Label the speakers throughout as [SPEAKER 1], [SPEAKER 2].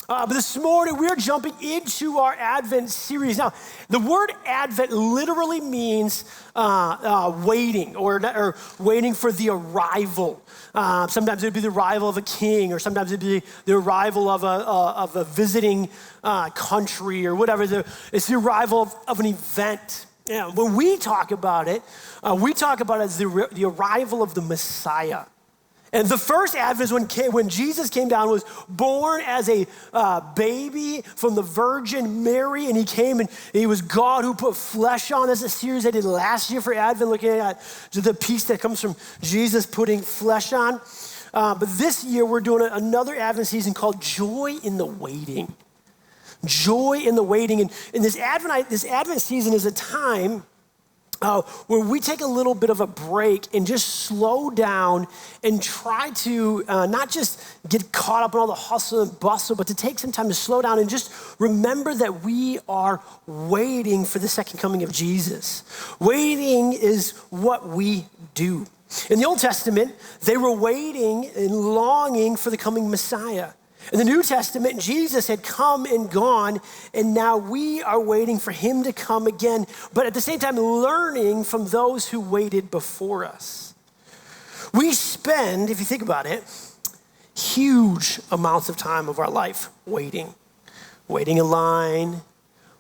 [SPEAKER 1] But this morning, we're jumping into our Advent series. Now, the word Advent literally means waiting or waiting for the arrival. Sometimes it would be the arrival of a king, or sometimes it would be the arrival of a visiting country or whatever. It's the arrival of an event. Yeah, when we talk about it as the arrival of the Messiah. And the first Advent is when Jesus came down, was born as a baby from the Virgin Mary, and he came and he was God who put flesh on. That's a series I did last year for Advent, looking at the piece that comes from Jesus putting flesh on. But this year we're doing another Advent season called Joy in the Waiting. Joy in the Waiting. And this Advent season is a time where we take a little bit of a break and just slow down and try to not just get caught up in all the hustle and bustle, but to take some time to slow down and just remember that we are waiting for the second coming of Jesus. Waiting is what we do. In the Old Testament, they were waiting and longing for the coming Messiah. In the New Testament, Jesus had come and gone, and now we are waiting for him to come again, but at the same time, learning from those who waited before us. We spend, if you think about it, huge amounts of time of our life waiting in line,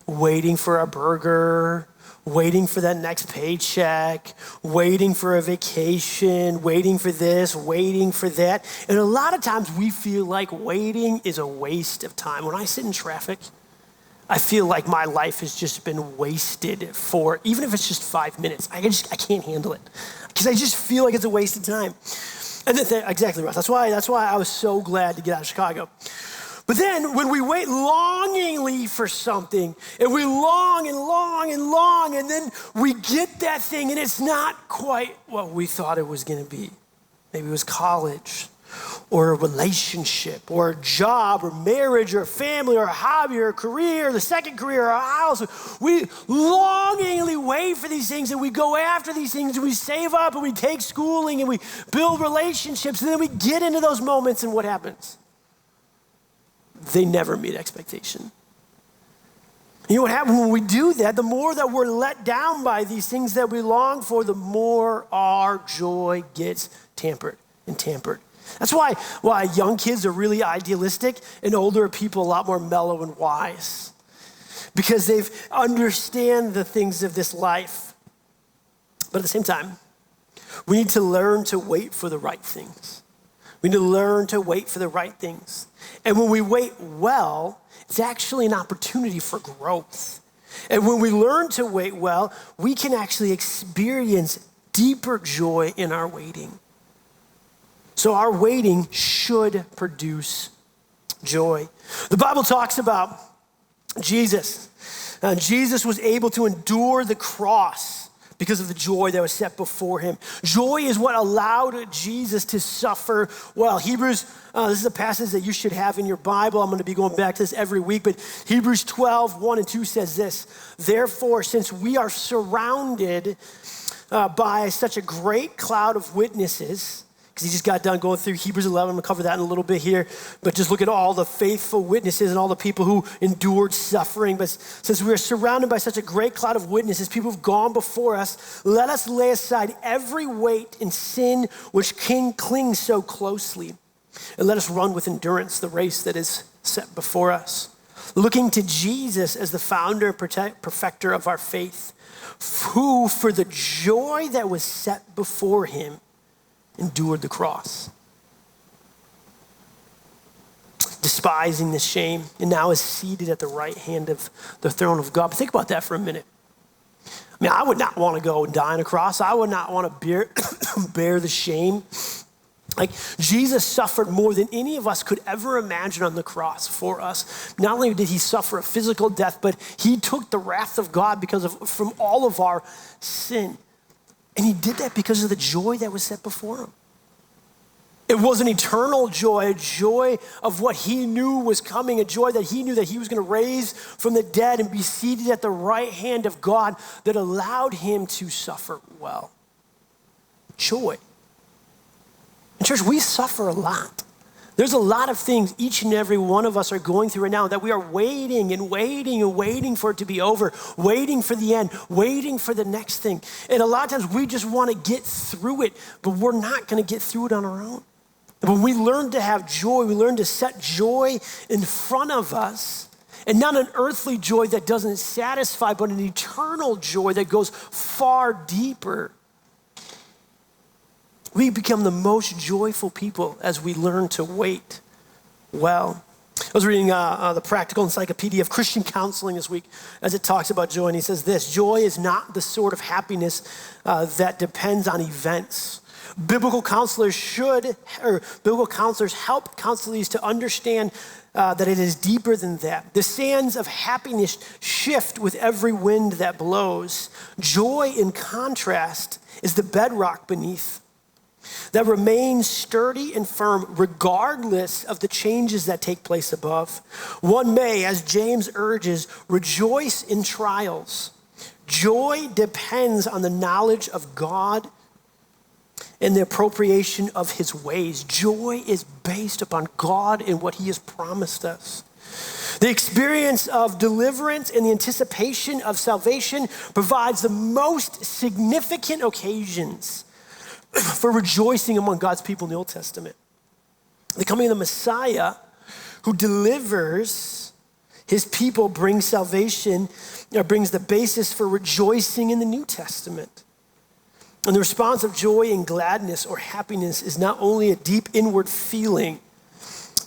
[SPEAKER 1] waiting for a burger, waiting for that next paycheck, waiting for a vacation, waiting for this, waiting for that. And a lot of times we feel like waiting is a waste of time. When I sit in traffic, I feel like my life has just been wasted for, even if it's just 5 minutes, I can't handle it. Because I just feel like it's a waste of time. And exactly, Russ. That's why I was so glad to get out of Chicago. But then when we wait longingly for something, and we long and long and long, and then we get that thing and it's not quite what we thought it was gonna be. Maybe it was college, or a relationship, or a job, or marriage, or a family, or a hobby, or a career, or the second career, or a house. We longingly wait for these things, and we go after these things, and we save up, and we take schooling, and we build relationships, and then we get into those moments, and what happens? They never meet expectation. You know what happens when we do that? The more that we're let down by these things that we long for, the more our joy gets tampered and tampered. That's why young kids are really idealistic and older people a lot more mellow and wise, because they understand the things of this life. But at the same time, we need to learn to wait for the right things. We need to learn to wait for the right things. And when we wait well, it's actually an opportunity for growth. And when we learn to wait well, we can actually experience deeper joy in our waiting. So our waiting should produce joy. The Bible talks about Jesus. Jesus was able to endure the cross because of the joy that was set before him. Joy is what allowed Jesus to suffer well. Hebrews, this is a passage that you should have in your Bible. I'm going to be going back to this every week, but Hebrews 12, 1 and 2 says this: "Therefore, since we are surrounded by such a great cloud of witnesses," because he just got done going through Hebrews 11. I'm going to cover that in a little bit here. But just look at all the faithful witnesses and all the people who endured suffering. But since we are surrounded by such a great cloud of witnesses, people who've gone before us, let us lay aside every weight and sin which clings so closely. And let us run with endurance the race that is set before us, looking to Jesus as the founder and perfecter of our faith, who for the joy that was set before him endured the cross, despising the shame, and now is seated at the right hand of the throne of God. But think about that for a minute. I mean, I would not want to go and die on a cross. I would not want to bear the shame. Like, Jesus suffered more than any of us could ever imagine on the cross for us. Not only did he suffer a physical death, but he took the wrath of God from all of our sin. And he did that because of the joy that was set before him. It was an eternal joy, a joy of what he knew was coming, a joy that he knew that he was going to raise from the dead and be seated at the right hand of God, that allowed him to suffer well. Joy. In church, we suffer a lot. There's a lot of things each and every one of us are going through right now that we are waiting and waiting and waiting for it to be over, waiting for the end, waiting for the next thing. And a lot of times we just want to get through it, but we're not going to get through it on our own. When we learn to have joy, we learn to set joy in front of us, and not an earthly joy that doesn't satisfy, but an eternal joy that goes far deeper. We become the most joyful people as we learn to wait well. I was reading the Practical Encyclopedia of Christian Counseling this week as it talks about joy, and he says this: joy is not the sort of happiness that depends on events. Biblical counselors help counselees to understand that it is deeper than that. The sands of happiness shift with every wind that blows. Joy, in contrast, is the bedrock beneath that remains sturdy and firm regardless of the changes that take place above. One may, as James urges, rejoice in trials. Joy depends on the knowledge of God and the appropriation of his ways. Joy is based upon God and what he has promised us. The experience of deliverance and the anticipation of salvation provides the most significant occasions for rejoicing among God's people in the Old Testament. The coming of the Messiah who delivers his people brings salvation, brings the basis for rejoicing in the New Testament. And the response of joy and gladness or happiness is not only a deep inward feeling,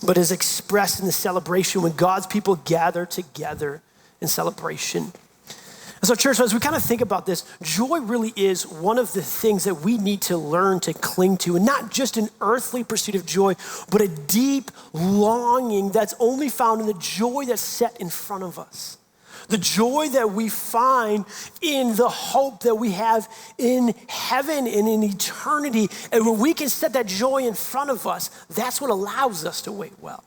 [SPEAKER 1] but is expressed in the celebration when God's people gather together in celebration. And so church, as we kind of think about this, joy really is one of the things that we need to learn to cling to, and not just an earthly pursuit of joy, but a deep longing that's only found in the joy that's set in front of us. The joy that we find in the hope that we have in heaven and in eternity. And when we can set that joy in front of us, that's what allows us to wait well.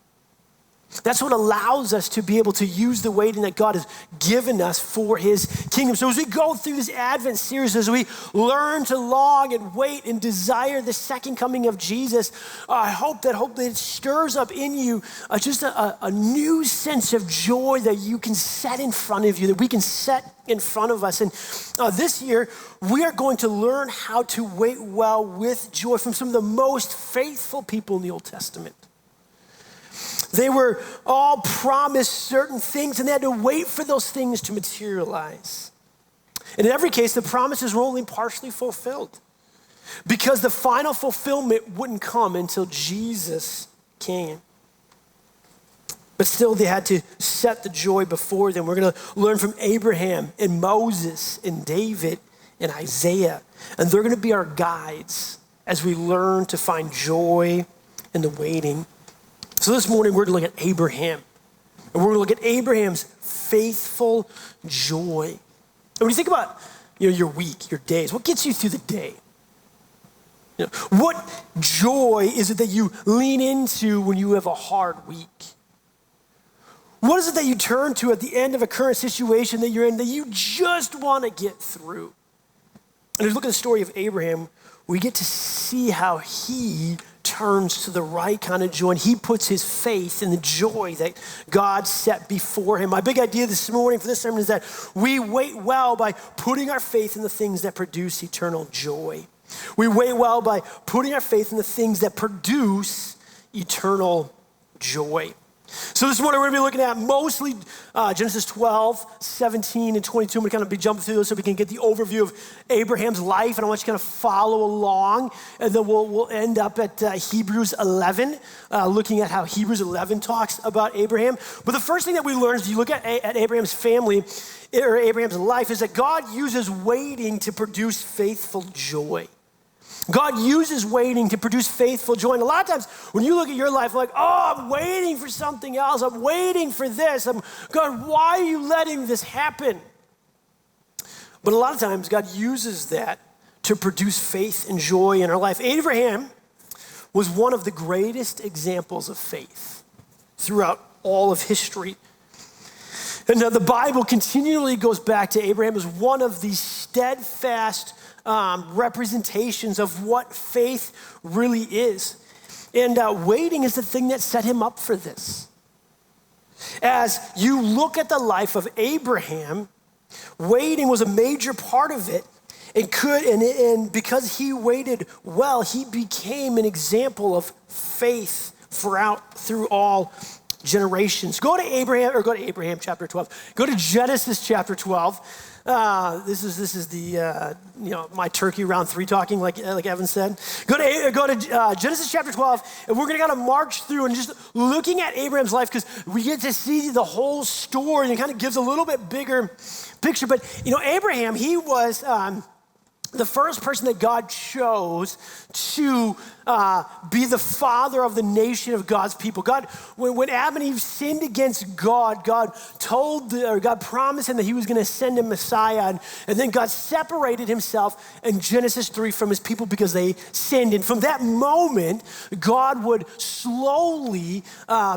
[SPEAKER 1] That's what allows us to be able to use the waiting that God has given us for his kingdom. So as we go through this Advent series, as we learn to long and wait and desire the second coming of Jesus, I hope that it stirs up in you just a new sense of joy that you can set in front of you, that we can set in front of us. And this year, we are going to learn how to wait well with joy from some of the most faithful people in the Old Testament. They were all promised certain things, and they had to wait for those things to materialize. And in every case, the promises were only partially fulfilled because the final fulfillment wouldn't come until Jesus came. But still, they had to set the joy before them. We're going to learn from Abraham and Moses and David and Isaiah, and they're going to be our guides as we learn to find joy in the waiting. So this morning, we're going to look at Abraham. And we're going to look at Abraham's faithful joy. And when you think about your week, your days, what gets you through the day? What joy is it that you lean into when you have a hard week? What is it that you turn to at the end of a current situation that you're in that you just want to get through? And as we look at the story of Abraham, we get to see how he turns to the right kind of joy, and he puts his faith in the joy that God set before him. My big idea this morning for this sermon is that we wait well by putting our faith in the things that produce eternal joy. We wait well by putting our faith in the things that produce eternal joy. So this morning we're going to be looking at mostly Genesis 12, 17, and 22. I'm going to kind of be jumping through those so we can get the overview of Abraham's life, and I want you to kind of follow along, and then we'll end up at Hebrews 11, looking at how Hebrews 11 talks about Abraham. But the first thing that we learn as you look at Abraham's family, or Abraham's life, is that God uses waiting to produce faithful joy. God uses waiting to produce faithful joy. And a lot of times when you look at your life, like, oh, I'm waiting for something else. I'm waiting for this. God, why are you letting this happen? But a lot of times God uses that to produce faith and joy in our life. Abraham was one of the greatest examples of faith throughout all of history. And the Bible continually goes back to Abraham as one of these steadfast representations of what faith really is. And waiting is the thing that set him up for this. As you look at the life of Abraham, waiting was a major part of it. And because he waited well, he became an example of faith through all generations. Go to Abraham chapter 12. Go to Genesis chapter 12. This is the my turkey round 3 talking, like Evan said. Go to Genesis chapter 12, and we're gonna kind of march through and just looking at Abraham's life, because we get to see the whole story, and it kind of gives a little bit bigger picture. But Abraham, he was the first person that God chose to be the father of the nation of God's people. God, when Adam and Eve sinned against God, God promised him that he was going to send a Messiah. And then God separated himself in Genesis 3 from his people because they sinned. And from that moment, God would slowly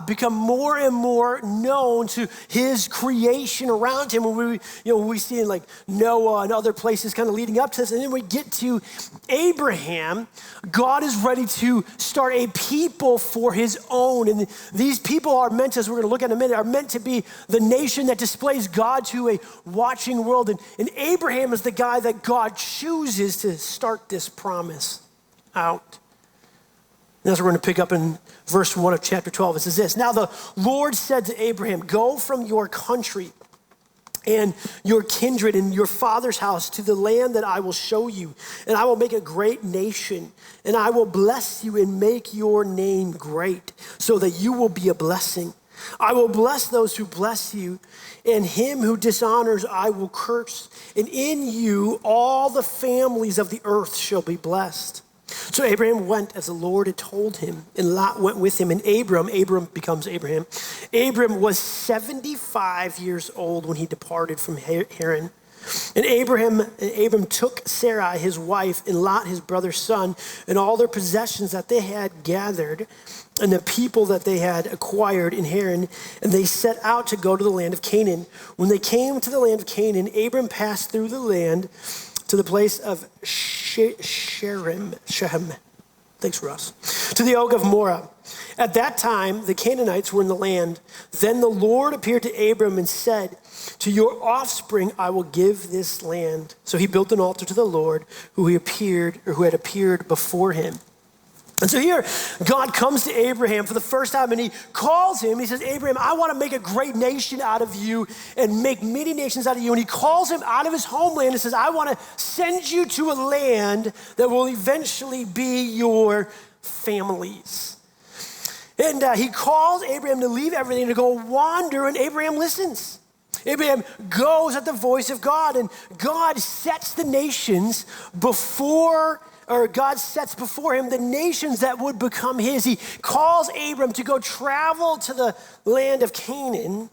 [SPEAKER 1] become more and more known to his creation around him. When we see in like Noah and other places kind of leading up to this. And then we get to Abraham. God is ready to start a people for his own. And these people are meant, as we're going to look at in a minute, are meant to be the nation that displays God to a watching world. And Abraham is the guy that God chooses to start this promise out. And that's what we're going to pick up in verse 1 of chapter 12. It says this: "Now the Lord said to Abraham, go from your country and your kindred and your father's house to the land that I will show you. And I will make a great nation, and I will bless you and make your name great, so that you will be a blessing. I will bless those who bless you, and him who dishonors I will curse. And in you all the families of the earth shall be blessed." So Abraham went as the Lord had told him, and Lot went with him. And Abram becomes Abraham. Abram was 75 years old when he departed from Haran. And Abram took Sarai, his wife, and Lot, his brother's son, and all their possessions that they had gathered, and the people that they had acquired in Haran, and they set out to go to the land of Canaan. When they came to the land of Canaan, Abram passed through the land to the place of Shechem. Thanks, Russ. To the oak of Moreh. At that time, the Canaanites were in the land. Then the Lord appeared to Abram and said, "To your offspring I will give this land." So he built an altar to the Lord who had appeared before him. And so here, God comes to Abraham for the first time, and he calls him. He says, "Abraham, I want to make a great nation out of you and make many nations out of you." And he calls him out of his homeland and says, "I want to send you to a land that will eventually be your families." And he calls Abraham to leave everything to go wander, and Abraham listens. Abraham goes at the voice of God, and God sets the nations God sets before him the nations that would become his. He calls Abram to go travel to the land of Canaan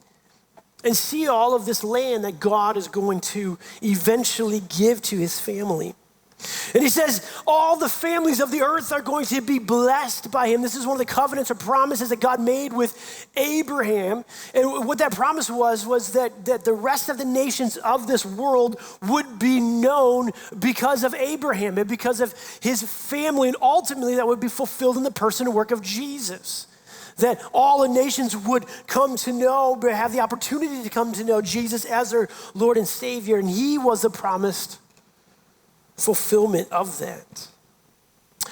[SPEAKER 1] and see all of this land that God is going to eventually give to his family. And he says, all the families of the earth are going to be blessed by him. This is one of the covenants or promises that God made with Abraham. And what that promise was that the rest of the nations of this world would be known because of Abraham and because of his family. And ultimately that would be fulfilled in the person and work of Jesus. That all the nations would come to know, have the opportunity to come to know Jesus as their Lord and Savior. And he was the promised fulfillment of that.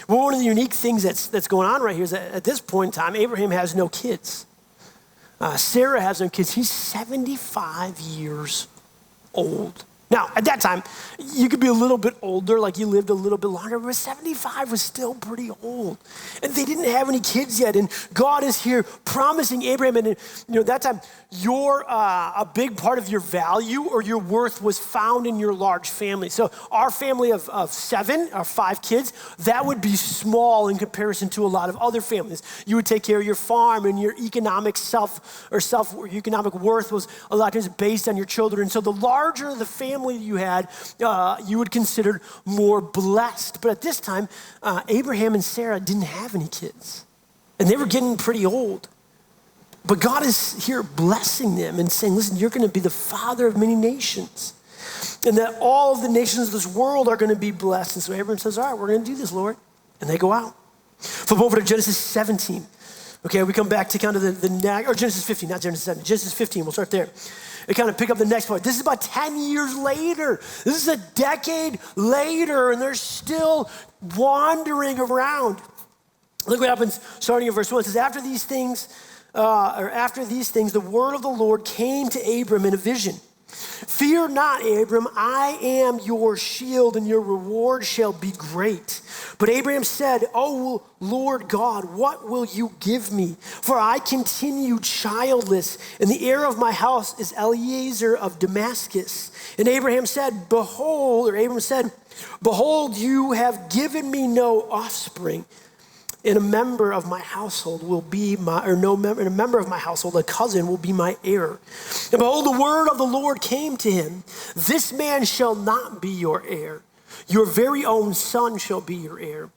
[SPEAKER 1] Well, one of the unique things that's going on right here is that at this point in time, Abraham has no kids. Sarah has no kids. He's 75 years old. Now, at that time, you could be a little bit older, like you lived a little bit longer, but 75 was still pretty old. And they didn't have any kids yet. And God is here promising Abraham, and at that time, a big part of your value or your worth was found in your large family. So our family of 7 or 5 kids, that would be small in comparison to a lot of other families. You would take care of your farm, and your economic economic worth was a lot of times based on your children. And so the larger the family you had, you would consider more blessed. But at this time, Abraham and Sarah didn't have any kids, and they were getting pretty old. But God is here blessing them and saying, listen, you're going to be the father of many nations, and that all of the nations of this world are going to be blessed. And so Abraham says, all right, we're going to do this, Lord. And they go out. Flip over to Genesis 17. Okay, we come back to kind of the next, or Genesis 15, not Genesis 17, Genesis 15, we'll start there. And kind of pick up the next part. This is about 10 years later. This is a decade later, and they're still wandering around. Look what happens starting in verse 1. It says, after these things, the word of the Lord came to Abram in a vision. Fear not, Abram, I am your shield, and your reward shall be great. But Abraham said, O Lord God, what will you give me? For I continue childless, and the heir of my house is Eliezer of Damascus. And Abram said, Behold, you have given me no offspring. And a member of my household will be a member of my household, a cousin, will be my heir. And behold, the word of the Lord came to him. This man shall not be your heir. Your very own son shall be your heir.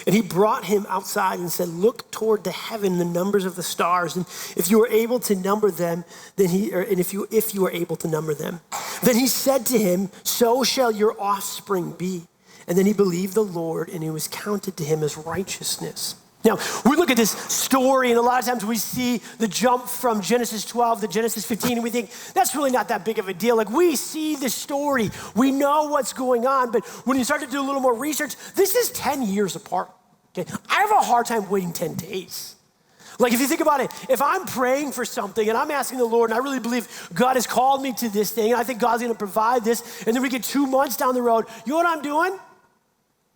[SPEAKER 1] And he brought him outside and said, look toward the heaven, the numbers of the stars. And if you are able to number them, if you are able to number them, then he said to him, so shall your offspring be. And then he believed the Lord, and it was counted to him as righteousness. Now, we look at this story, and a lot of times we see the jump from Genesis 12 to Genesis 15, and we think, that's really not that big of a deal. Like, we see the story. We know what's going on, but when you start to do a little more research, this is 10 years apart. Okay? I have a hard time waiting 10 days. Like, if you think about it, if I'm praying for something and I'm asking the Lord, and I really believe God has called me to this thing, and I think God's gonna provide this, and then we get 2 months down the road, you know what I'm doing?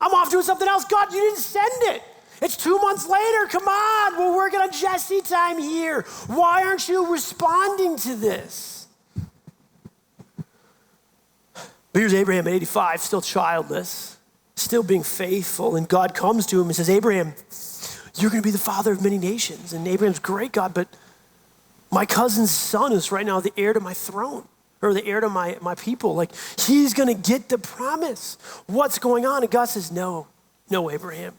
[SPEAKER 1] I'm off doing something else. God, you didn't send it. It's 2 months later. Come on, we're working on Jesse time here. Why aren't you responding to this? But here's Abraham at 85, still childless, still being faithful. And God comes to him and says, Abraham, you're going to be the father of many nations. And Abraham's, great, God, but my cousin's son is right now the heir to my throne, or the heir to my people. Like, he's going to get the promise. What's going on? And God says, no, Abraham.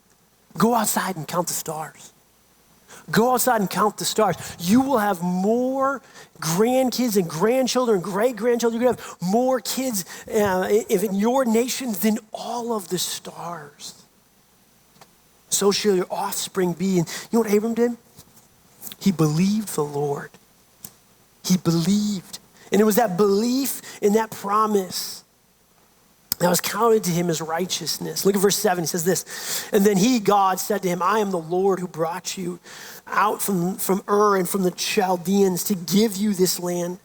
[SPEAKER 1] Go outside and count the stars. Go outside and count the stars. You will have more grandkids and grandchildren and great-grandchildren. You're going to have more kids in your nation than all of the stars. So shall your offspring be. And you know what Abram did? He believed the Lord. He believed. And it was that belief in that promise that was counted to him as righteousness. Look at verse 7. He says this, and then he, God, said to him, I am the Lord who brought you out from Ur and from the Chaldeans to give you this land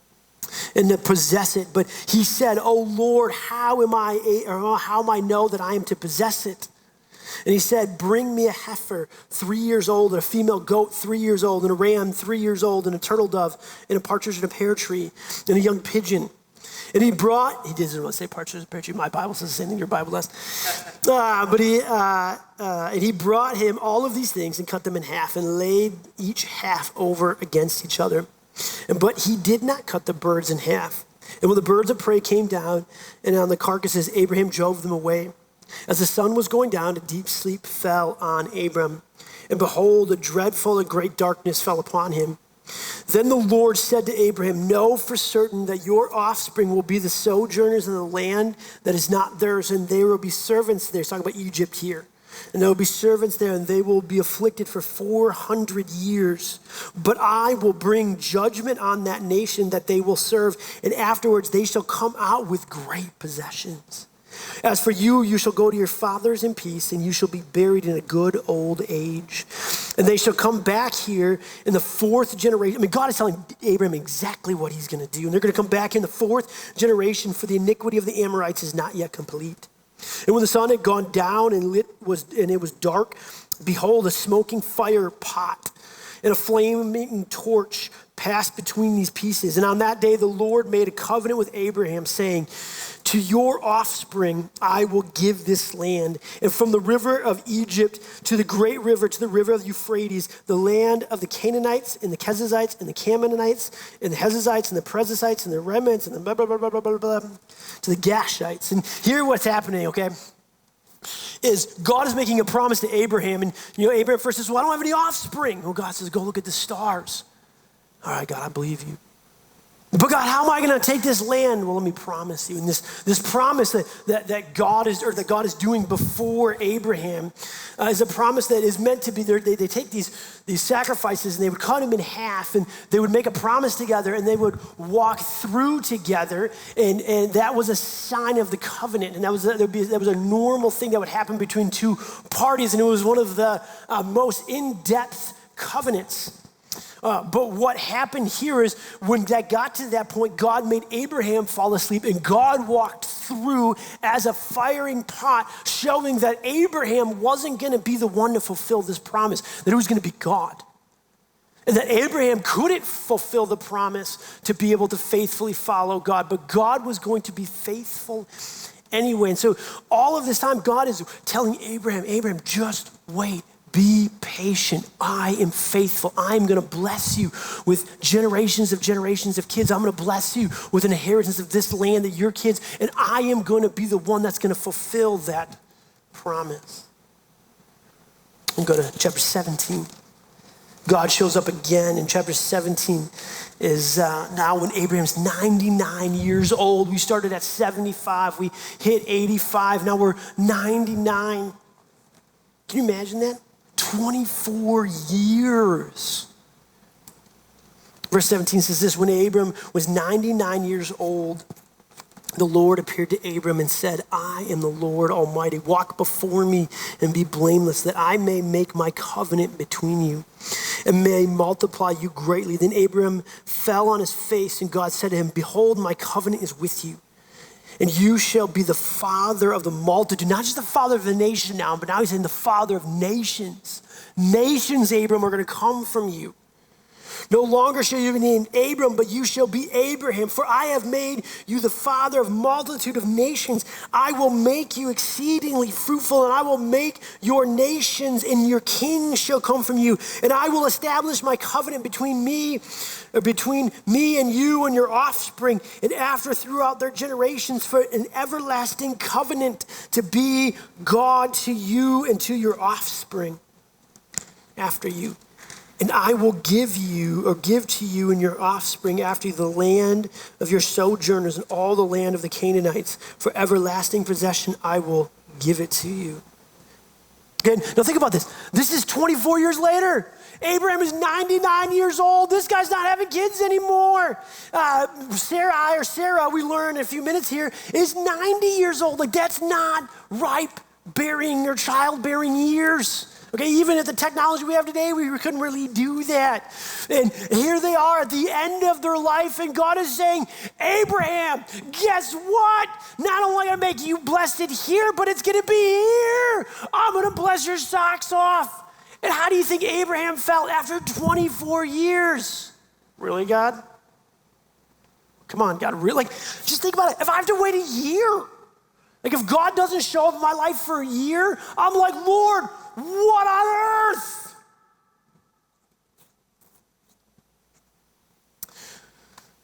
[SPEAKER 1] and to possess it. But he said, oh Lord, how am I know that I am to possess it? And he said, bring me a heifer 3 years old, and a female goat 3 years old, and a ram 3 years old, and a turtle dove, and a partridge in a pear tree, and a young pigeon. And he doesn't really say partridge in a pear tree. My Bible says the same thing your Bible does. And he brought him all of these things and cut them in half and laid each half over against each other. But he did not cut the birds in half. And when the birds of prey came down and on the carcasses, Abraham drove them away. As the sun was going down, a deep sleep fell on Abram. And behold, a dreadful and great darkness fell upon him. Then the Lord said to Abraham, know for certain that your offspring will be the sojourners in the land that is not theirs, and they will be servants there. He's talking about Egypt here. And there will be servants there, and they will be afflicted for 400 years. But I will bring judgment on that nation that they will serve, and afterwards they shall come out with great possessions. As for you, you shall go to your fathers in peace, and you shall be buried in a good old age. And they shall come back here in the fourth generation. I mean, God is telling Abraham exactly what he's going to do. And they're going to come back in the fourth generation, for the iniquity of the Amorites is not yet complete. And when the sun had gone down and it was dark, behold, a smoking fire pot and a flaming torch passed between these pieces. And on that day, the Lord made a covenant with Abraham, saying, to your offspring, I will give this land. And from the river of Egypt to the great river, to the river of the Euphrates, the land of the Canaanites and the Kenizzites and the Canaanites and the Hezites and the Perizzites and the Remites and the blah, blah, blah, blah, blah, blah, blah, to the Gashites. And here what's happening, okay, is God is making a promise to Abraham. And, Abraham first says, well, I don't have any offspring. Well, God says, go look at the stars. All right, God, I believe you. But God, how am I going to take this land? Well, let me promise you. And this promise that God is doing before Abraham is a promise that is meant to be there. They take these sacrifices and they would cut them in half and they would make a promise together and they would walk through together. And that was a sign of the covenant. And that was a normal thing that would happen between two parties. And it was one of the most in-depth covenants. But what happened here is when that got to that point, God made Abraham fall asleep and God walked through as a firing pot, showing that Abraham wasn't going to be the one to fulfill this promise, that it was going to be God. And that Abraham couldn't fulfill the promise to be able to faithfully follow God, but God was going to be faithful anyway. And so all of this time, God is telling Abraham, just wait. Be patient. I am faithful. I'm going to bless you with generations of kids. I'm going to bless you with an inheritance of this land that your kids, and I am going to be the one that's going to fulfill that promise. And go to chapter 17. God shows up again in chapter 17 is now when Abraham's 99 years old. We started at 75. We hit 85. Now we're 99. Can you imagine that? 24 years. Verse 17 says this, when Abram was 99 years old, the Lord appeared to Abram and said, I am the Lord Almighty. Walk before me and be blameless, that I may make my covenant between you and may multiply you greatly. Then Abram fell on his face and God said to him, behold, my covenant is with you. And you shall be the father of the multitude, not just the father of the nation now, but now he's saying the father of nations. Nations, Abram, are going to come from you. No longer shall you be named Abram, but you shall be Abraham, for I have made you the father of multitude of nations. I will make you exceedingly fruitful, and I will make your nations, and your kings shall come from you. And I will establish my covenant between me and you and your offspring, and after throughout their generations for an everlasting covenant to be God to you and to your offspring after you. And I will give to you and your offspring after you the land of your sojourners and all the land of the Canaanites. For everlasting possession, I will give it to you. Okay, now think about this. This is 24 years later. Abraham is 99 years old. This guy's not having kids anymore. Sarah, we learn in a few minutes here, is 90 years old. Like, that's not ripe bearing or childbearing years. Okay, even at the technology we have today, we couldn't really do that. And here they are at the end of their life, and God is saying, Abraham, guess what? Not only am I going to make you blessed here, but it's going to be here. I'm going to bless your socks off. And how do you think Abraham felt after 24 years? Really, God? Come on, God, really? Like, just think about it. If I have to wait a year, like if God doesn't show up in my life for a year, I'm like, Lord, what on earth?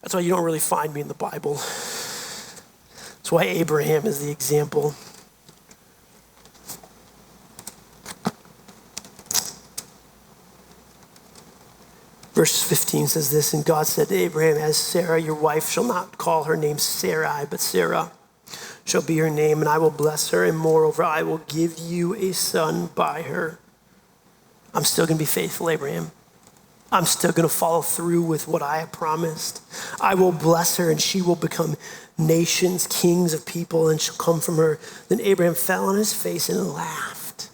[SPEAKER 1] That's why you don't really find me in the Bible. That's why Abraham is the example. Verse 15 says this, and God said to Abraham, as Sarah, your wife, shall not call her name Sarai, but Sarah shall be her name, and I will bless her, and moreover, I will give you a son by her. I'm still going to be faithful, Abraham. I'm still going to follow through with what I have promised. I will bless her, and she will become nations, kings of people, and she'll come from her. Then Abraham fell on his face and laughed.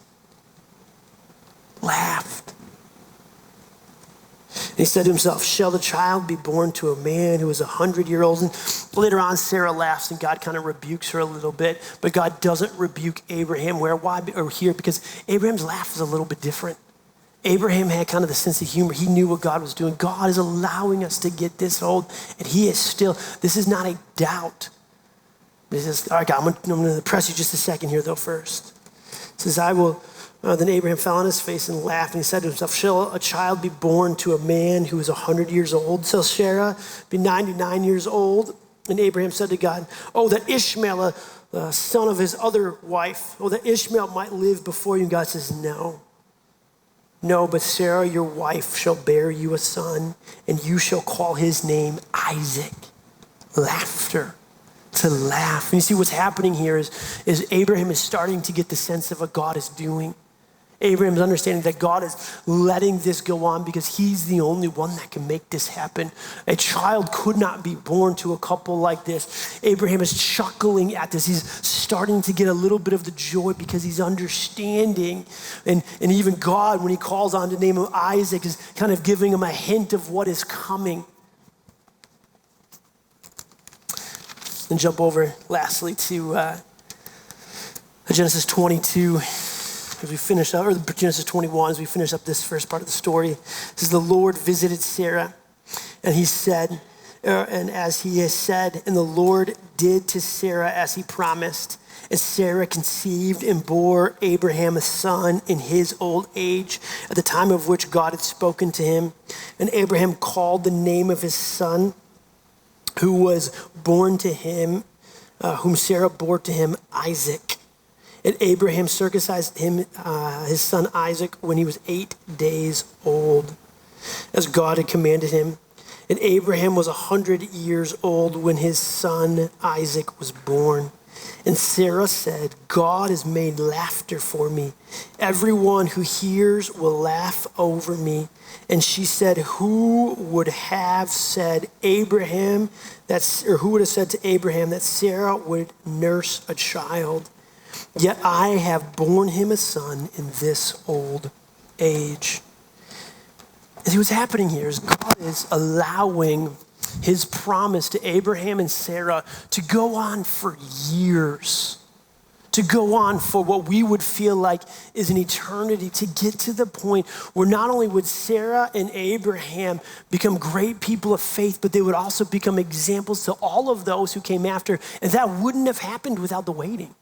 [SPEAKER 1] And he said to himself, shall the child be born to a man who is 100-years-old? And later on, Sarah laughs and God kind of rebukes her a little bit, but God doesn't rebuke Abraham. Why? Or here, because Abraham's laugh is a little bit different. Abraham had kind of the sense of humor. He knew what God was doing. God is allowing us to get this old, and he is still, this is not a doubt. This is, all right, God, I'm going to press you just a second here, though, first. It says, then Abraham fell on his face and laughed, and he said to himself, shall a child be born to a man who is 100 years old? Shall Sarah be 99 years old? And Abraham said to God, oh, that Ishmael, the son of his other wife, that Ishmael might live before you. And God says, no, but Sarah, your wife, shall bear you a son, and you shall call his name Isaac. laughter, to laugh. And you see what's happening here is Abraham is starting to get the sense of what God is doing. Abraham's understanding that God is letting this go on because he's the only one that can make this happen. A child could not be born to a couple like this. Abraham is chuckling at this. He's starting to get a little bit of the joy because he's understanding. And even God, when he calls on the name of Isaac, is kind of giving him a hint of what is coming. And jump over lastly to Genesis 22. As we finish up, or Genesis 21, as we finish up this first part of the story, it says, the Lord visited Sarah, and he said, and as he has said, and the Lord did to Sarah as he promised. And Sarah conceived and bore Abraham a son in his old age, at the time of which God had spoken to him. And Abraham called the name of his son, who was born to him, whom Sarah bore to him, Isaac. And Abraham circumcised him, his son Isaac, when he was 8 days old, as God had commanded him. And Abraham was 100 years old when his son Isaac was born. And Sarah said, God has made laughter for me. Everyone who hears will laugh over me. And she said, who would have said to Abraham that Sarah would nurse a child? Yet I have borne him a son in this old age. And see, what's happening here is God is allowing his promise to Abraham and Sarah to go on for years, to go on for what we would feel like is an eternity, to get to the point where not only would Sarah and Abraham become great people of faith, but they would also become examples to all of those who came after. And that wouldn't have happened without the waiting.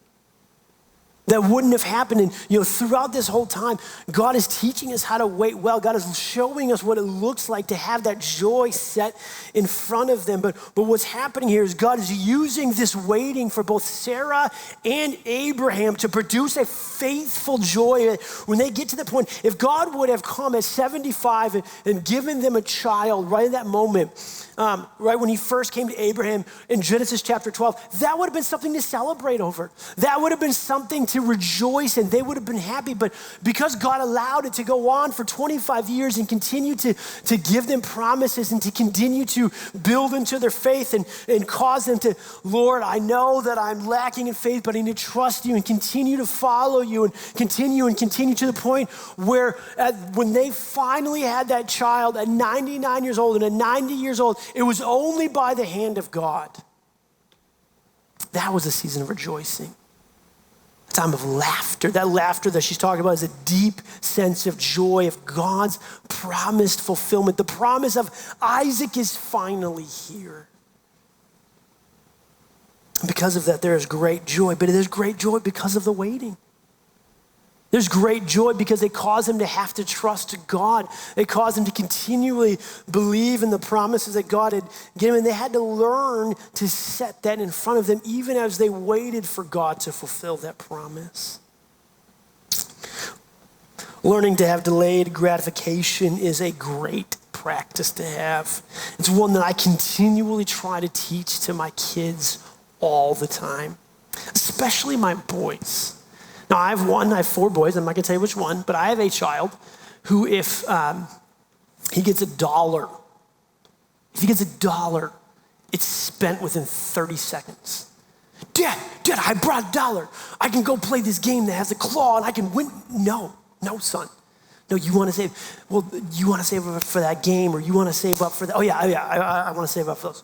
[SPEAKER 1] That wouldn't have happened. And throughout this whole time, God is teaching us how to wait well. God is showing us what it looks like to have that joy set in front of them. But what's happening here is God is using this waiting for both Sarah and Abraham to produce a faithful joy. When they get to the point, if God would have come at 75 and given them a child right at that moment, right when he first came to Abraham in Genesis chapter 12, that would have been something to celebrate over. That would have been something to rejoice in. They would have been happy. But because God allowed it to go on for 25 years and continue to give them promises and to continue to build into their faith and cause them to, Lord, I know that I'm lacking in faith, but I need to trust you and continue to follow you and continue to the point where when they finally had that child at 99 years old and at 90 years old, it was only by the hand of God. That was a season of rejoicing. A time of laughter. That laughter that she's talking about is a deep sense of joy of God's promised fulfillment. The promise of Isaac is finally here. And because of that, there is great joy. But there's great joy because of the waiting. There's great joy because they cause him to have to trust God. They cause him to continually believe in the promises that God had given. And they had to learn to set that in front of them even as they waited for God to fulfill that promise. Learning to have delayed gratification is a great practice to have. It's one that I continually try to teach to my kids all the time, especially my boys. Now, I have 4 boys. I'm not going to tell you which one, but I have a child who, if he gets $1, it's spent within 30 seconds. Dad, I brought $1. I can go play this game that has a claw and I can win. No, son. No, you want to save. Well, you want to save up for that game, or you want to save up for that. Oh yeah, I want to save up for those.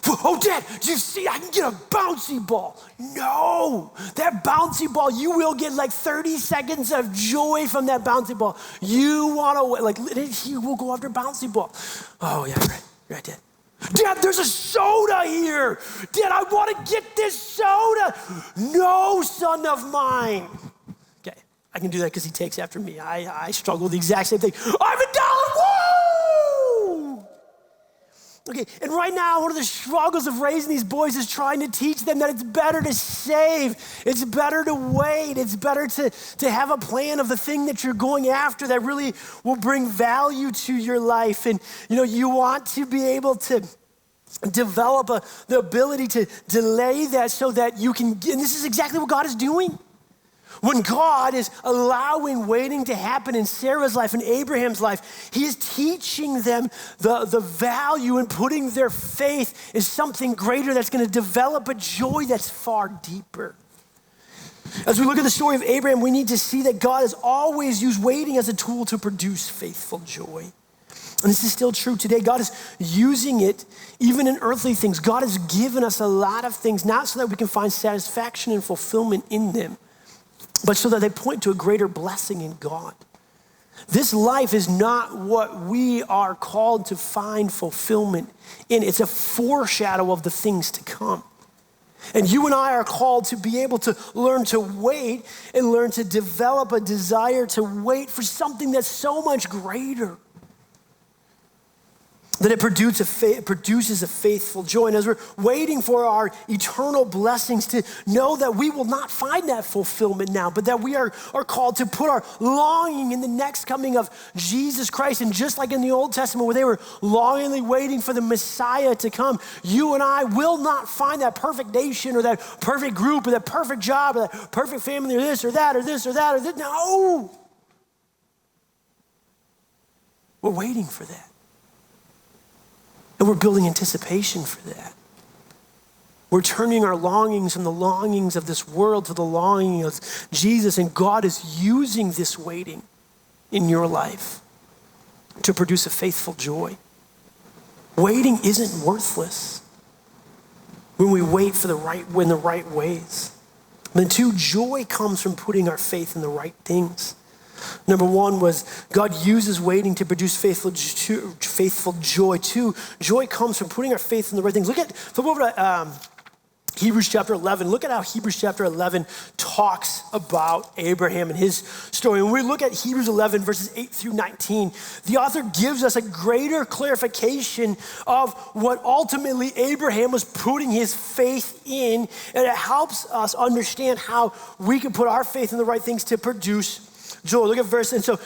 [SPEAKER 1] Oh, Dad, you see, I can get a bouncy ball. No, that bouncy ball, you will get like 30 seconds of joy from that bouncy ball. You want to, he will go after bouncy ball. Oh, yeah, right, Dad. Dad, there's a soda here. Dad, I want to get this soda. No, son of mine. Okay, I can do that because he takes after me. I struggle with the exact same thing. I have $1. Woo! Okay, and right now, one of the struggles of raising these boys is trying to teach them that it's better to save. It's better to wait. It's better to have a plan of the thing that you're going after that really will bring value to your life. And, you want to be able to develop the ability to delay that so that you can, and this is exactly what God is doing. When God is allowing waiting to happen in Sarah's life and Abraham's life, he is teaching them the value in putting their faith in something greater that's going to develop a joy that's far deeper. As we look at the story of Abraham, we need to see that God has always used waiting as a tool to produce faithful joy. And this is still true today. God is using it even in earthly things. God has given us a lot of things, not so that we can find satisfaction and fulfillment in them, but so that they point to a greater blessing in God. This life is not what we are called to find fulfillment in. It's a foreshadow of the things to come. And you and I are called to be able to learn to wait and learn to develop a desire to wait for something that's so much greater, that it produces a faithful joy. And as we're waiting for our eternal blessings, to know that we will not find that fulfillment now, but that we are called to put our longing in the next coming of Jesus Christ. And just like in the Old Testament where they were longingly waiting for the Messiah to come, you and I will not find that perfect nation or that perfect group or that perfect job or that perfect family or this or that or this or that or this. No. We're waiting for that. And we're building anticipation for that. We're turning our longings from the longings of this world to the longing of Jesus, and God is using this waiting in your life to produce a faithful joy. Waiting isn't worthless when we wait for in the right ways. And two, joy comes from putting our faith in the right things. Number one was God uses waiting to produce faithful joy. Two, joy comes from putting our faith in the right things. Flip over to Hebrews chapter 11. Look at how Hebrews chapter 11 talks about Abraham and his story. When we look at Hebrews 11 verses 8 through 19, the author gives us a greater clarification of what ultimately Abraham was putting his faith in, and it helps us understand how we can put our faith in the right things to produce joy. Look at verse, and so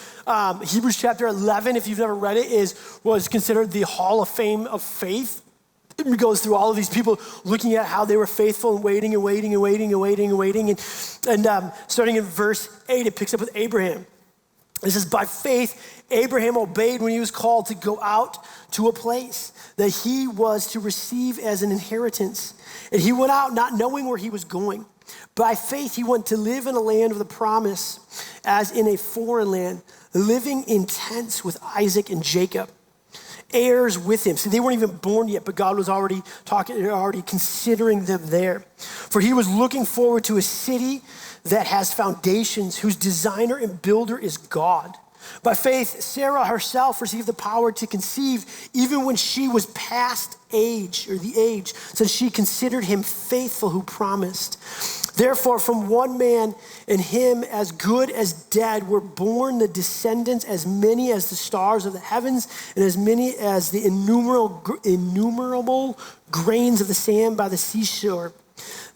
[SPEAKER 1] Hebrews chapter 11, if you've never read it, was considered the Hall of Fame of faith. It goes through all of these people looking at how they were faithful and waiting and waiting and waiting and waiting and waiting. And starting in verse 8, it picks up with Abraham. It says, by faith, Abraham obeyed when he was called to go out to a place that he was to receive as an inheritance. And he went out not knowing where he was going. By faith, he went to live in a land of the promise as in a foreign land, living in tents with Isaac and Jacob, heirs with him. See, they weren't even born yet, but God was already considering them there. For he was looking forward to a city that has foundations, whose designer and builder is God. By faith, Sarah herself received the power to conceive even when she was past age, since she considered him faithful who promised. Therefore, from one man, and him as good as dead, were born the descendants as many as the stars of the heavens and as many as the innumerable grains of the sand by the seashore.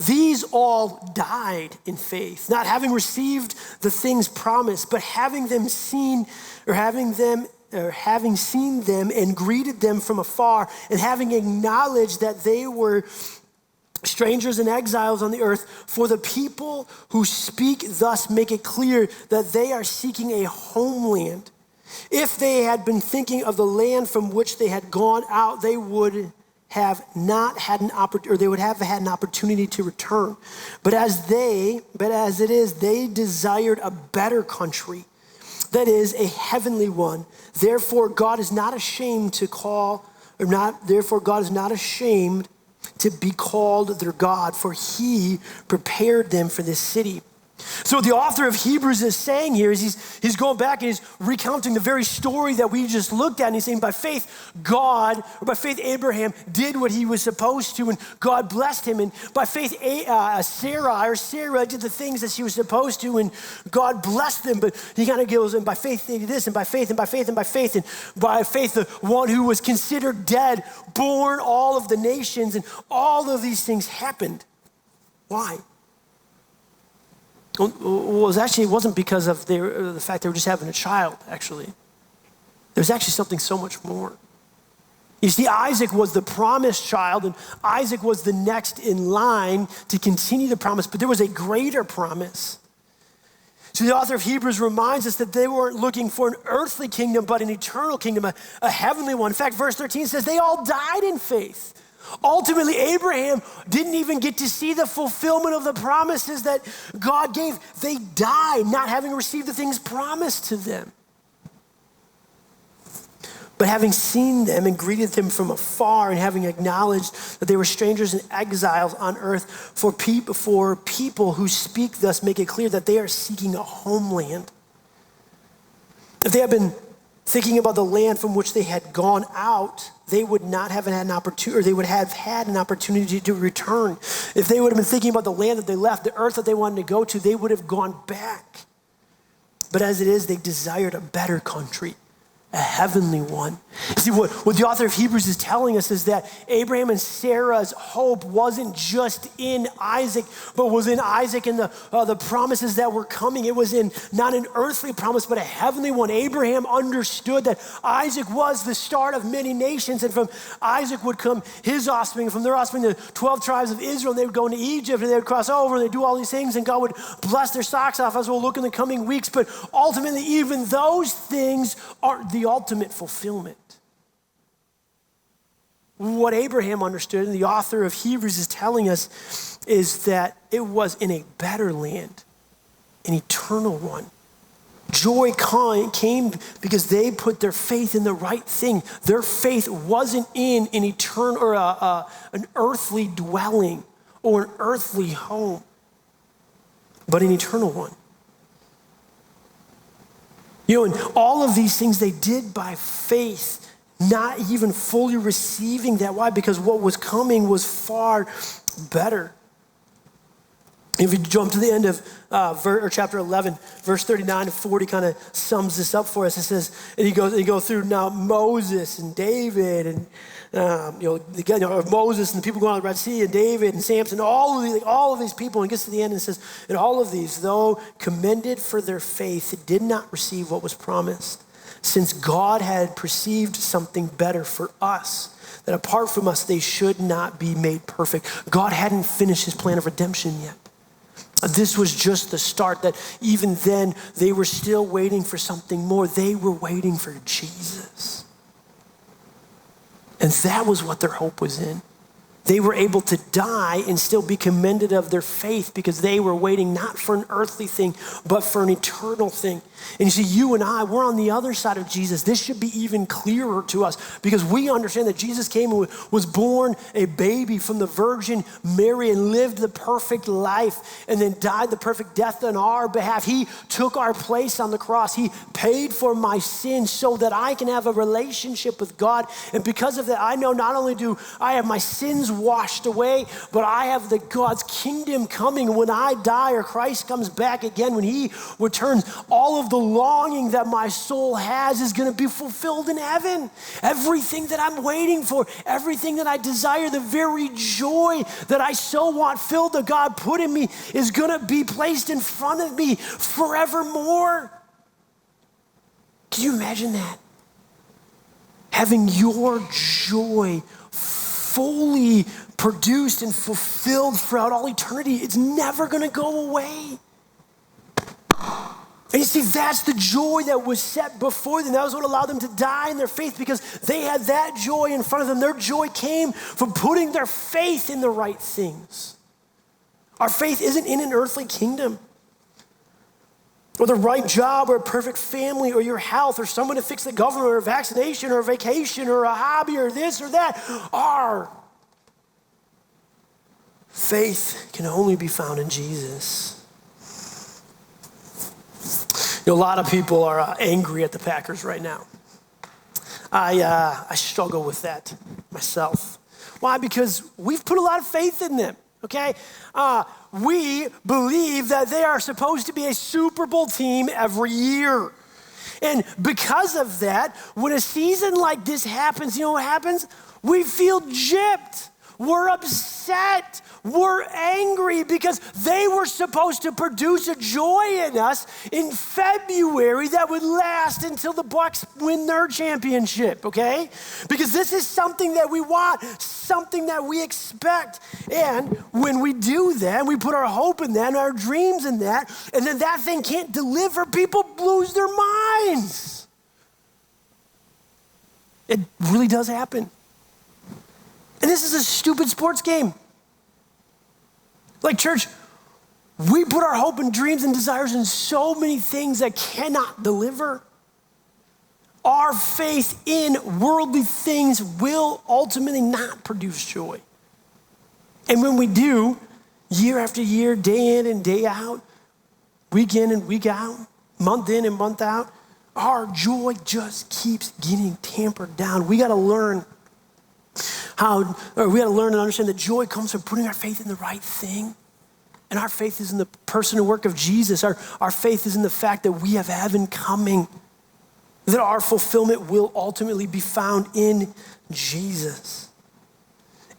[SPEAKER 1] These all died in faith, not having received the things promised, but having seen them and greeted them from afar, and having acknowledged that they were strangers and exiles on the earth. For the people who speak thus make it clear that they are seeking a homeland. If they had been thinking of the land from which they had gone out, they would have not had an opportunity, or they would have had an opportunity to return. But as it is, they desired a better country, that is, a heavenly one. Therefore, God is not ashamed to be called their God, for he prepared them for this city. So what the author of Hebrews is saying here is he's going back and he's recounting the very story that we just looked at, and he's saying by faith Abraham did what he was supposed to, and God blessed him. And by faith Sarah did the things that she was supposed to, and God blessed them. But he kind of goes, and by faith they did this, and by faith, and by faith, and by faith, and by faith the one who was considered dead born all of the nations, and all of these things happened. Why? Well, it wasn't because of the fact they were just having a child, actually. There was actually something so much more. You see, Isaac was the promised child, and Isaac was the next in line to continue the promise, but there was a greater promise. So the author of Hebrews reminds us that they weren't looking for an earthly kingdom, but an eternal kingdom, a heavenly one. In fact, verse 13 says they all died in faith. Ultimately, Abraham didn't even get to see the fulfillment of the promises that God gave. They died not having received the things promised to them. But having seen them and greeted them from afar and having acknowledged that they were strangers and exiles on earth, for people who speak thus make it clear that they are seeking a homeland. If they had been thinking about the land from which they had gone out, they would not have had an opportunity, or they would have had an opportunity to return. If they would have been thinking about the land that they left, the earth that they wanted to go to, they would have gone back. But as it is, they desired a better country, a heavenly one. You see, what the author of Hebrews is telling us is that Abraham and Sarah's hope wasn't just in Isaac, but was in Isaac and the promises that were coming. It was in not an earthly promise, but a heavenly one. Abraham understood that Isaac was the start of many nations, and from Isaac would come his offspring, from their offspring, the 12 tribes of Israel, and they would go into Egypt, and they would cross over, and they'd do all these things, and God would bless their socks off, as we'll look in the coming weeks. But ultimately, even those things aren't the ultimate fulfillment. What Abraham understood, and the author of Hebrews is telling us, is that it was in a better land, an eternal one. Joy came because they put their faith in the right thing. Their faith wasn't in an eternal or an earthly dwelling or an earthly home, but an eternal one. And all of these things they did by faith, not even fully receiving that. Why? Because what was coming was far better. If you jump to the end of chapter 11, verse 39 to 40 kind of sums this up for us. It says, and he goes through now Moses and David and Moses and the people going on the Red Sea and David and Samson, all of these people. And he gets to the end and says, and all of these, though commended for their faith, did not receive what was promised, since God had perceived something better for us, that apart from us, they should not be made perfect. God hadn't finished his plan of redemption yet. This was just the start, that even then they were still waiting for something more. They were waiting for Jesus. And that was what their hope was in. They were able to die and still be commended of their faith because they were waiting not for an earthly thing, but for an eternal thing. And you see, you and I, we're on the other side of Jesus. This should be even clearer to us because we understand that Jesus came and was born a baby from the Virgin Mary and lived the perfect life and then died the perfect death on our behalf. He took our place on the cross. He paid for my sins so that I can have a relationship with God. And because of that, I know not only do I have my sins washed away, but I have God's kingdom coming when I die or Christ comes back again. When he returns, all of the longing that my soul has is going to be fulfilled in heaven. Everything that I'm waiting for, everything that I desire, the very joy that I so want filled that God put in me is going to be placed in front of me forevermore. Can you imagine that? Having your joy fully produced and fulfilled throughout all eternity. It's never going to go away. And you see, that's the joy that was set before them. That was what allowed them to die in their faith because they had that joy in front of them. Their joy came from putting their faith in the right things. Our faith isn't in an earthly kingdom or the right job or a perfect family or your health or someone to fix the government or a vaccination or a vacation or a hobby or this or that. Our faith can only be found in Jesus. A lot of people are angry at the Packers right now. I struggle with that myself. Why? Because we've put a lot of faith in them, okay? We believe that they are supposed to be a Super Bowl team every year. And because of that, when a season like this happens, you know what happens? We feel gypped. We're upset. were angry because they were supposed to produce a joy in us in February that would last until the Bucks win their championship, okay? Because this is something that we want, something that we expect. And when we do that, we put our hope in that, and our dreams in that, and then that thing can't deliver, people lose their minds. It really does happen. And this is a stupid sports game. Like, church, we put our hope and dreams and desires in so many things that cannot deliver. Our faith in worldly things will ultimately not produce joy. And when we do, year after year, day in and day out, week in and week out, month in and month out, our joy just keeps getting tampered down. We got to learn and understand that joy comes from putting our faith in the right thing. And our faith is in the person and work of Jesus. Our faith is in the fact that we have heaven coming, that our fulfillment will ultimately be found in Jesus.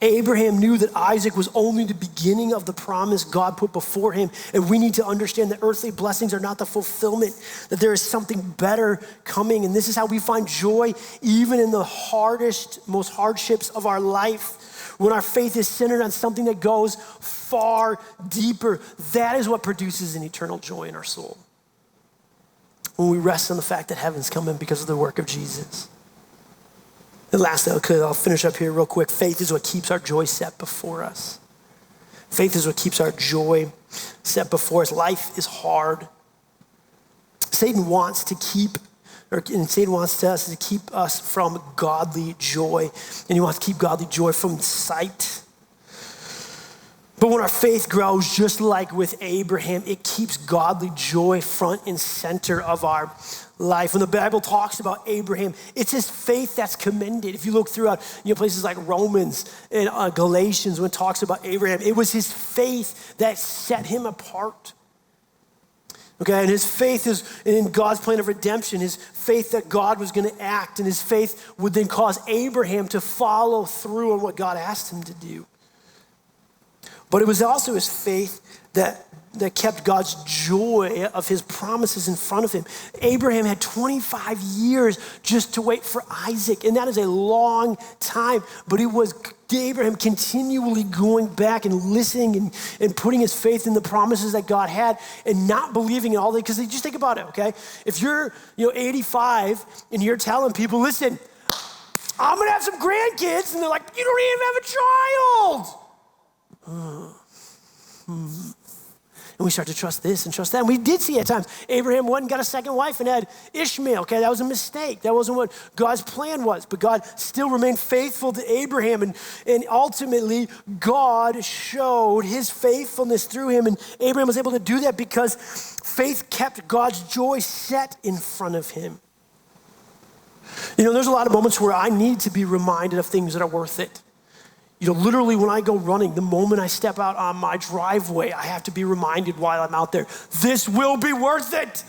[SPEAKER 1] Abraham knew that Isaac was only the beginning of the promise God put before him. And we need to understand that earthly blessings are not the fulfillment, that there is something better coming. And this is how we find joy even in the hardest, most hardships of our life. When our faith is centered on something that goes far deeper, that is what produces an eternal joy in our soul. When we rest on the fact that heaven's coming because of the work of Jesus. And lastly, I'll finish up here real quick. Faith is what keeps our joy set before us. Faith is what keeps our joy set before us. Life is hard. Satan wants us to keep us from godly joy. And he wants to keep godly joy from sight. But when our faith grows, just like with Abraham, it keeps godly joy front and center of our life. When the Bible talks about Abraham, it's his faith that's commended. If you look throughout places like Romans and Galatians, when it talks about Abraham, it was his faith that set him apart. Okay, and his faith is in God's plan of redemption, his faith that God was going to act, and his faith would then cause Abraham to follow through on what God asked him to do. But it was also his faith that kept God's joy of his promises in front of him. Abraham had 25 years just to wait for Isaac, and that is a long time. But it was Abraham continually going back and listening and putting his faith in the promises that God had and not believing in all that. Because just think about it, okay? If you're 85 and you're telling people, listen, I'm gonna have some grandkids, and they're like, you don't even have a child. And we start to trust this and trust that. And we did see at times, Abraham went and got a second wife and had Ishmael, okay? That was a mistake. That wasn't what God's plan was. But God still remained faithful to Abraham. And ultimately, God showed his faithfulness through him. And Abraham was able to do that because faith kept God's joy set in front of him. There's a lot of moments where I need to be reminded of things that are worth it. Literally when I go running, the moment I step out on my driveway, I have to be reminded while I'm out there, this will be worth it.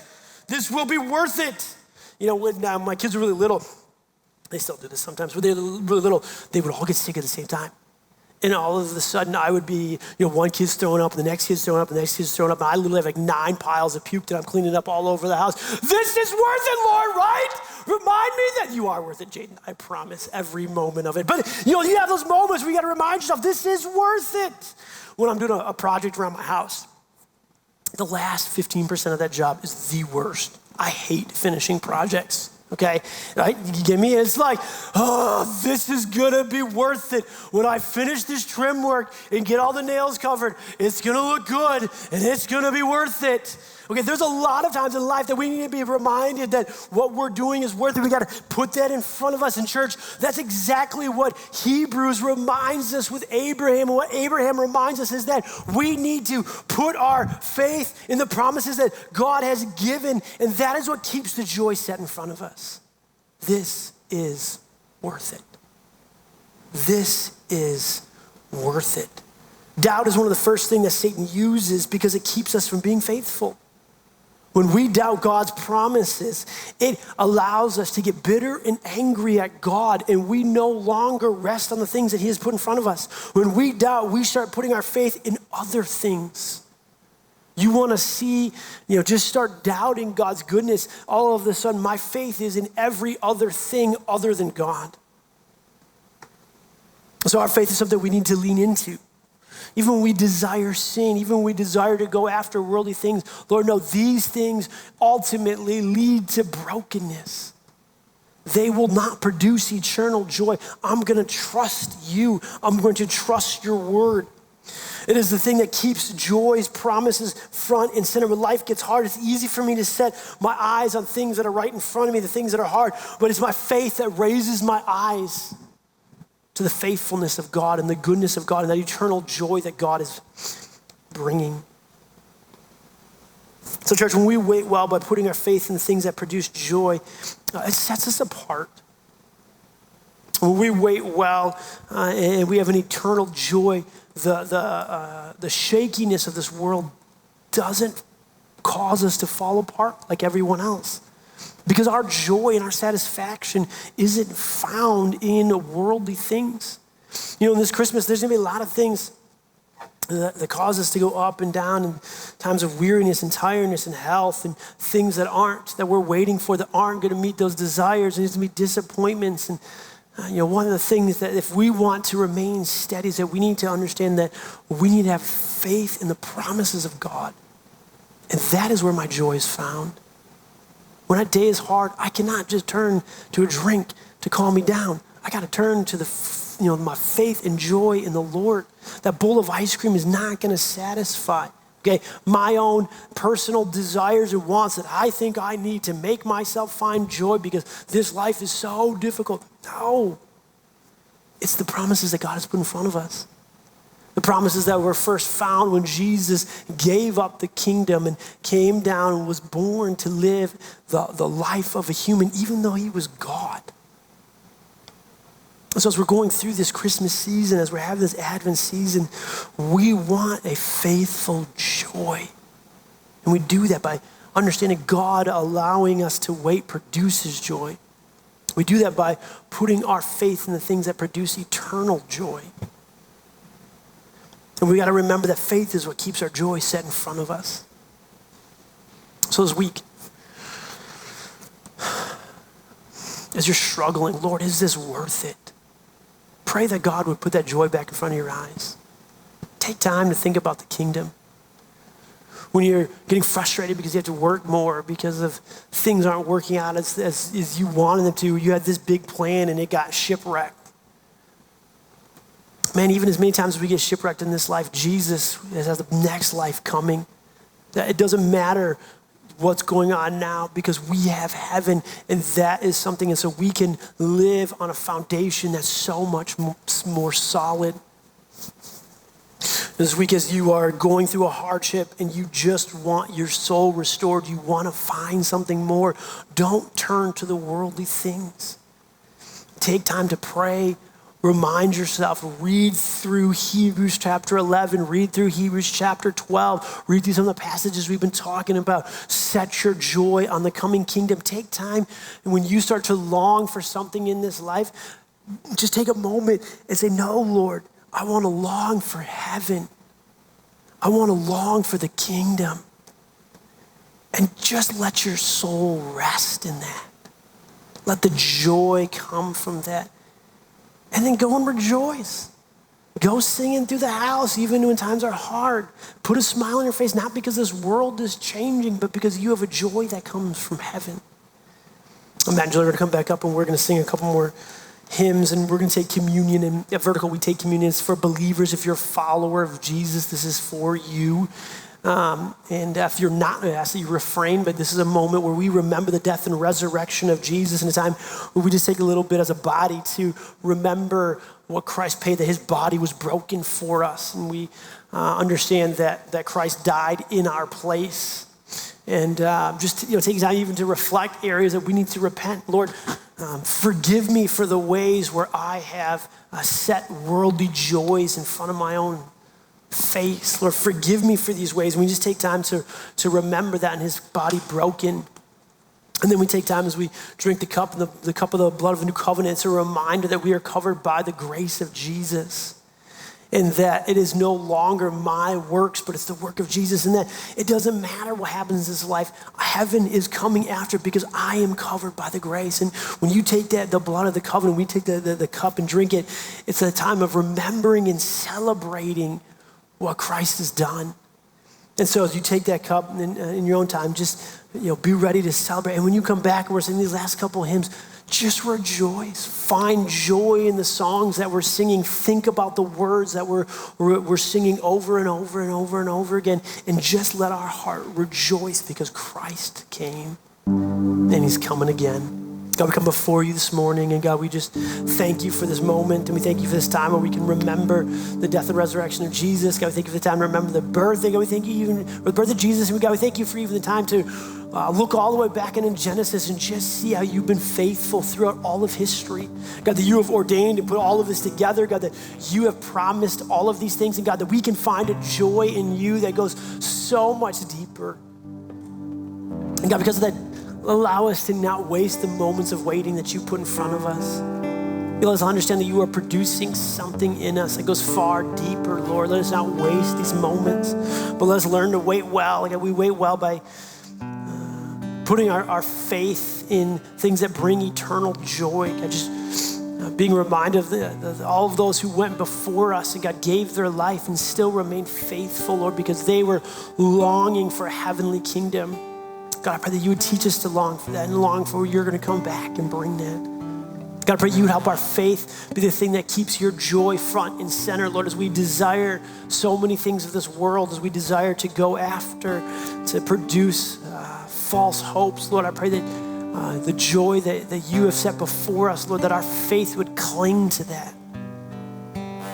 [SPEAKER 1] This will be worth it. When my kids were really little, they still do this sometimes, but they were really little, they would all get sick at the same time. And all of a sudden I would be, one kid's throwing up, and the next kid's throwing up, and the next kid's throwing up, and I literally have like 9 piles of puke that I'm cleaning up all over the house. This is worth it, Lord, right? Remind me that you are worth it, Jaden. I promise, every moment of it. But you have those moments where you got to remind yourself, this is worth it. When I'm doing a project around my house, the last 15% of that job is the worst. I hate finishing projects. Okay, right? You get me? It's like, this is gonna be worth it. When I finish this trim work and get all the nails covered, it's gonna look good and it's gonna be worth it. Okay, there's a lot of times in life that we need to be reminded that what we're doing is worth it. We gotta put that in front of us in church. That's exactly what Hebrews reminds us with Abraham. And what Abraham reminds us is that we need to put our faith in the promises that God has given, and that is what keeps the joy set in front of us. This is worth it. This is worth it. Doubt is one of the first things that Satan uses because it keeps us from being faithful. When we doubt God's promises, it allows us to get bitter and angry at God, and we no longer rest on the things that he has put in front of us. When we doubt, we start putting our faith in other things. You want to see, just start doubting God's goodness. All of a sudden, my faith is in every other thing other than God. So our faith is something we need to lean into. Even when we desire sin, even when we desire to go after worldly things, Lord, no, these things ultimately lead to brokenness. They will not produce eternal joy. I'm going to trust you. I'm going to trust your word. It is the thing that keeps joy's promises front and center. When life gets hard, it's easy for me to set my eyes on things that are right in front of me, the things that are hard, but it's my faith that raises my eyes to the faithfulness of God and the goodness of God and that eternal joy that God is bringing. So church, when we wait well by putting our faith in the things that produce joy, it sets us apart. When we wait well and we have an eternal joy, the shakiness of this world doesn't cause us to fall apart like everyone else. Because our joy and our satisfaction isn't found in worldly things. In this Christmas, there's gonna be a lot of things that cause us to go up and down in times of weariness and tiredness and health and things that we're waiting for that aren't gonna meet those desires. And there's gonna be disappointments. And one of the things that if we want to remain steady is that we need to understand that we need to have faith in the promises of God. And that is where my joy is found. When that day is hard, I cannot just turn to a drink to calm me down. I got to turn to my faith and joy in the Lord. That bowl of ice cream is not going to satisfy. Okay, my own personal desires and wants that I think I need to make myself find joy because this life is so difficult. No, it's the promises that God has put in front of us. The promises that were first found when Jesus gave up the kingdom and came down and was born to live the life of a human, even though he was God. So as we're going through this Christmas season, as we're having this Advent season, we want a faithful joy. And we do that by understanding God allowing us to wait produces joy. We do that by putting our faith in the things that produce eternal joy. And we got to remember that faith is what keeps our joy set in front of us. So this week, as you're struggling, Lord, is this worth it? Pray that God would put that joy back in front of your eyes. Take time to think about the kingdom. When you're getting frustrated because you have to work more, because of things aren't working out as you wanted them to, you had this big plan and it got shipwrecked. Man, even as many times as we get shipwrecked in this life, Jesus has the next life coming. That it doesn't matter what's going on now because we have heaven, and that is something, and so we can live on a foundation that's so much more solid. This week, as you are going through a hardship and you just want your soul restored, you want to find something more, don't turn to the worldly things. Take time to pray. Remind yourself, read through Hebrews chapter 11, read through Hebrews chapter 12, read through some of the passages we've been talking about. Set your joy on the coming kingdom. Take time, and when you start to long for something in this life, just take a moment and say, no, Lord, I want to long for heaven. I want to long for the kingdom. And just let your soul rest in that. Let the joy come from that. And then go and rejoice. Go singing through the house, even when times are hard. Put a smile on your face, not because this world is changing, but because you have a joy that comes from heaven. Matt and Julie are going to come back up, and we're going to sing a couple more hymns, and we're going to take communion. And at Vertical, we take communion. It's for believers. If you're a follower of Jesus, this is for you. And if you're not, I ask that you refrain, but this is a moment where we remember the death and resurrection of Jesus, and a time where we just take a little bit as a body to remember what Christ paid, that his body was broken for us. And we understand that Christ died in our place. And just take time even to reflect areas that we need to repent. Lord, forgive me for the ways where I have set worldly joys in front of my own face. Lord, forgive me for these ways. And we just take time to remember that, and his body broken. And then we take time as we drink the cup, and the cup of the blood of the new covenant. It's a reminder that we are covered by the grace of Jesus, and that it is no longer my works, but it's the work of Jesus, and that it doesn't matter what happens in this life. Heaven is coming after because I am covered by the grace. And when you take the blood of the covenant, we take the cup and drink it, it's a time of remembering and celebrating what Christ has done. And so as you take that cup in your own time, just be ready to celebrate. And when you come back and we're singing these last couple of hymns, just rejoice. Find joy in the songs that we're singing. Think about the words that we're singing over and over and over and over again. And just let our heart rejoice because Christ came and he's coming again. God, we come before you this morning, and God, we just thank you for this moment, and we thank you for this time where we can remember the death and resurrection of Jesus. God, we thank you for the time to remember the birth. God, we thank you even for the birth of Jesus, and God, we thank you for even the time to look all the way back in Genesis and just see how you've been faithful throughout all of history. God, that you have ordained and put all of this together. God, that you have promised all of these things, and God, that we can find a joy in you that goes so much deeper. And God, because of that, allow us to not waste the moments of waiting that you put in front of us. Let us understand that you are producing something in us that goes far deeper, Lord. Let us not waste these moments, but let us learn to wait well. God, we wait well by putting our faith in things that bring eternal joy. God, just being reminded of all of those who went before us and God gave their life and still remained faithful, Lord, because they were longing for a heavenly kingdom. God, I pray that you would teach us to long for that and long for where you're going to come back and bring that. God, I pray you would help our faith be the thing that keeps your joy front and center, Lord, as we desire so many things of this world, as we desire to go after, to produce false hopes. Lord, I pray that the joy that you have set before us, Lord, that our faith would cling to that.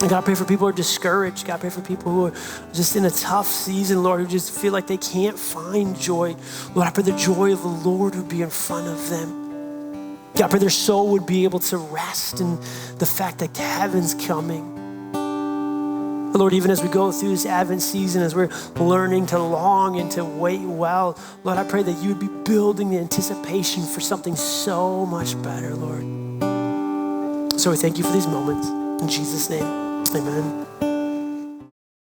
[SPEAKER 1] And God, I pray for people who are discouraged. God, I pray for people who are just in a tough season, Lord, who just feel like they can't find joy. Lord, I pray the joy of the Lord would be in front of them. God, I pray their soul would be able to rest in the fact that heaven's coming. Lord, even as we go through this Advent season, as we're learning to long and to wait well, Lord, I pray that you would be building the anticipation for something so much better, Lord. So we thank you for these moments. In Jesus' name. Amen.